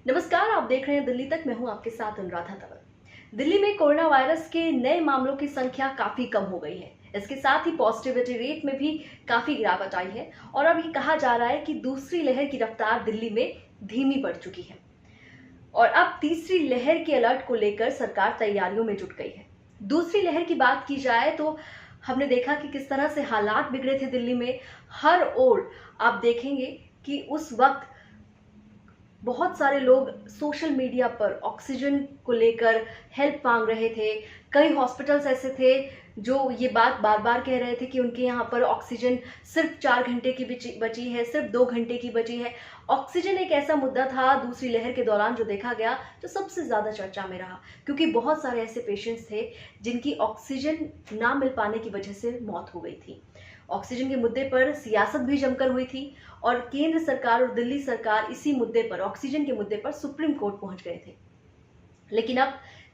नमस्कार, आप देख रहे हैं दिल्ली तक। मैं हूं आपके साथ अनुराधा तंवर। दिल्ली में कोरोना वायरस के नए मामलों की संख्या काफी कम हो गई है। इसके साथ ही पॉजिटिविटी रेट में भी काफी गिरावट आई है और अब ये कहा जा रहा है कि दूसरी लहर की रफ्तार दिल्ली में धीमी पड़ चुकी है और अब तीसरी लहर के अलर्ट को लेकर सरकार तैयारियों में जुट गई है। दूसरी लहर की बात की जाए तो हमने देखा कि किस तरह से हालात बिगड़े थे दिल्ली में। हर ओर आप देखेंगे कि उस वक्त बहुत सारे लोग सोशल मीडिया पर ऑक्सीजन को लेकर हेल्प मांग रहे थे। कई हॉस्पिटल्स ऐसे थे जो ये बात बार बार कह रहे थे कि उनके यहाँ पर ऑक्सीजन सिर्फ 4 घंटे की बची है, सिर्फ 2 घंटे की बची है। ऑक्सीजन एक ऐसा मुद्दा था दूसरी लहर के दौरान जो देखा गया, जो सबसे ज़्यादा चर्चा में रहा, क्योंकि बहुत सारे ऐसे पेशेंट्स थे जिनकी ऑक्सीजन ना मिल पाने की वजह से मौत हो गई थी। ऑक्सीजन के मुद्दे पर सियासत भी जमकर हुई थी और केंद्र सरकार और दिल्ली सरकार इसी मुद्दे पर, ऑक्सीजन के मुद्दे पर सुप्रीम कोर्ट पहुंच गए थे। लेकिन अब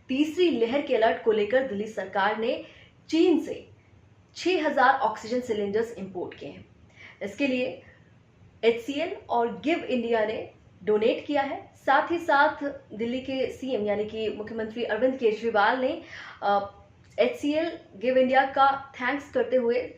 तीसरी लहर के अलर्ट को लेकर दिल्ली सरकार ने चीन से 6000 ऑक्सीजन सिलेंडर्स इंपोर्ट किए हैं। इसके लिए HCL और गिव इंडिया ने डोनेट किया है। साथ ही साथ दिल्ली के सीएम यानी कि मुख्यमंत्री अरविंद केजरीवाल ने HCL गिव इंडिया का थैंक्स करते हुए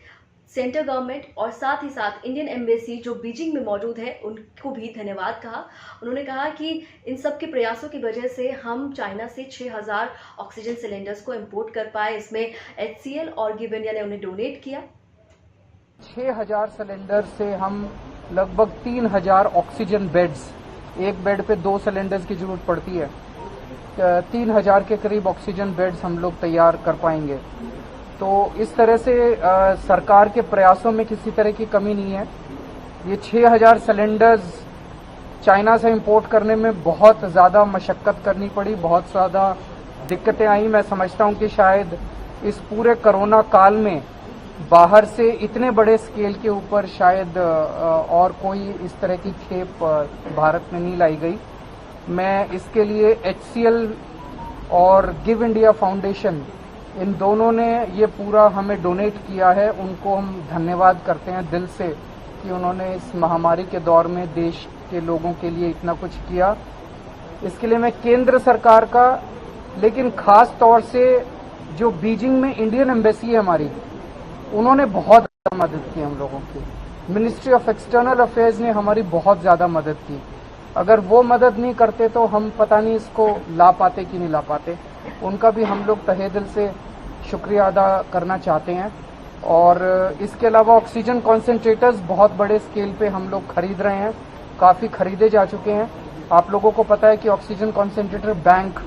सेंट्रल गवर्नमेंट और साथ ही साथ इंडियन एम्बेसी जो बीजिंग में मौजूद है उनको भी धन्यवाद कहा। उन्होंने कहा कि इन सब के प्रयासों की वजह से हम चाइना से 6000 ऑक्सीजन सिलेंडर्स को इंपोर्ट कर पाए। इसमें HCL और गिव इंडिया ने उन्हें डोनेट किया। 6000 सिलेंडर से हम लगभग 3000 ऑक्सीजन बेड्स, एक बेड पे 2 सिलेंडर्स की जरूरत पड़ती है, 3000 के करीब ऑक्सीजन बेड्स हम लोग तैयार कर पाएंगे। तो इस तरह से सरकार के प्रयासों में किसी तरह की कमी नहीं है। ये 6000 सिलेंडर्स चाइना से इंपोर्ट करने में बहुत ज़्यादा मशक्कत करनी पड़ी, बहुत ज़्यादा दिक्कतें आई। मैं समझता हूं कि शायद इस पूरे कोरोना काल में बाहर से इतने बड़े स्केल के ऊपर शायद और कोई इस तरह की खेप भारत में नहीं लाई गई। मैं इसके लिए HCL और गिव इंडिया फाउंडेशन, इन दोनों ने ये पूरा हमें डोनेट किया है, उनको हम धन्यवाद करते हैं दिल से कि उन्होंने इस महामारी के दौर में देश के लोगों के लिए इतना कुछ किया। इसके लिए मैं केंद्र सरकार का, लेकिन खास तौर से जो बीजिंग में इंडियन एम्बेसी है हमारी, उन्होंने बहुत ज़्यादा मदद की हम लोगों की। मिनिस्ट्री ऑफ एक्सटर्नल अफेयर्स ने हमारी बहुत ज़्यादा मदद की। अगर वो मदद नहीं करते तो हम पता नहीं इसको ला पाते कि नहीं ला पाते। उनका भी हम लोग तहे दिल से शुक्रिया अदा करना चाहते हैं। और इसके अलावा ऑक्सीजन कॉन्सेंट्रेटर्स बहुत बड़े स्केल पे हम लोग खरीद रहे हैं, काफ़ी खरीदे जा चुके हैं। आप लोगों को पता है कि ऑक्सीजन कॉन्सेंट्रेटर बैंक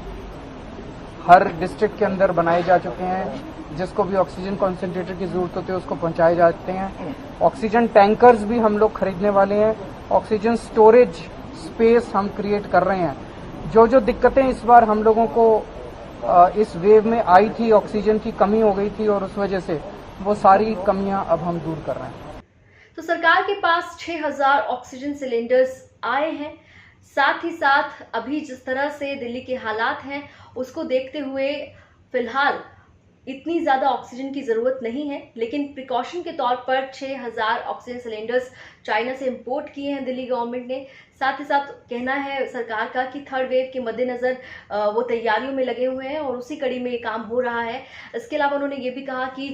हर डिस्ट्रिक्ट के अंदर बनाए जा चुके हैं। जिसको भी ऑक्सीजन कॉन्सेंट्रेटर की जरूरत होती है उसको पहुंचाए जाते हैं। ऑक्सीजन टैंकर्स भी हम लोग खरीदने वाले हैं। ऑक्सीजन स्टोरेज स्पेस हम क्रिएट कर रहे हैं। जो जो दिक्कतें इस बार हम लोगों को इस वेव में आई थी, ऑक्सीजन की कमी हो गई थी और उस वजह से वो सारी कमियां अब हम दूर कर रहे हैं। तो सरकार के पास 6000 ऑक्सीजन सिलेंडर्स आए हैं। साथ ही साथ अभी जिस तरह से दिल्ली के हालात हैं उसको देखते हुए फिलहाल इतनी ज़्यादा ऑक्सीजन की ज़रूरत नहीं है, लेकिन प्रिकॉशन के तौर पर 6000 ऑक्सीजन सिलेंडर्स चाइना से इंपोर्ट किए हैं दिल्ली गवर्नमेंट ने। साथ ही साथ कहना है सरकार का कि थर्ड वेव के मद्देनज़र वो तैयारियों में लगे हुए हैं और उसी कड़ी में ये काम हो रहा है। इसके अलावा उन्होंने ये भी कहा कि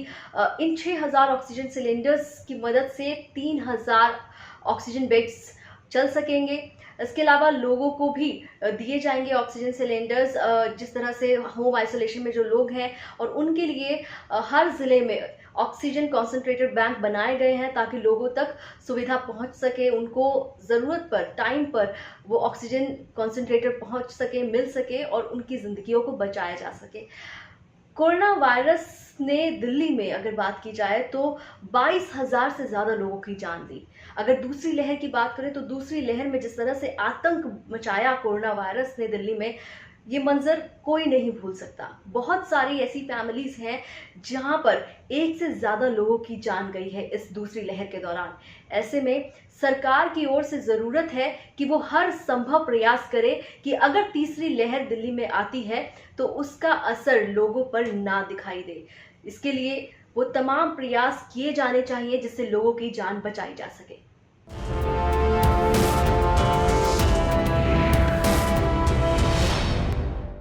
इन 6000 ऑक्सीजन सिलेंडर्स की मदद से 3000 ऑक्सीजन बेड्स चल सकेंगे। इसके अलावा लोगों को भी दिए जाएंगे ऑक्सीजन सिलेंडर्स, जिस तरह से होम आइसोलेशन में जो लोग हैं, और उनके लिए हर ज़िले में ऑक्सीजन कॉन्सेंट्रेटेड बैंक बनाए गए हैं ताकि लोगों तक सुविधा पहुंच सके, उनको ज़रूरत पर, टाइम पर वो ऑक्सीजन कॉन्सेंट्रेटर पहुंच सके, मिल सके और उनकी ज़िंदगियों को बचाया जा सके। कोरोना वायरस ने दिल्ली में अगर बात की जाए तो 22,000 से ज़्यादा लोगों की जान ली। अगर दूसरी लहर की बात करें तो दूसरी लहर में जिस तरह से आतंक मचाया कोरोना वायरस ने दिल्ली में, ये मंजर कोई नहीं भूल सकता। बहुत सारी ऐसी फैमिलीज हैं जहां पर एक से ज़्यादा लोगों की जान गई है इस दूसरी लहर के दौरान। ऐसे में सरकार की ओर से ज़रूरत है कि वो हर संभव प्रयास करे कि अगर तीसरी लहर दिल्ली में आती है तो उसका असर लोगों पर ना दिखाई दे। इसके लिए वो तमाम प्रयास किए जाने चाहिए जिससे लोगों की जान बचाई जा सके।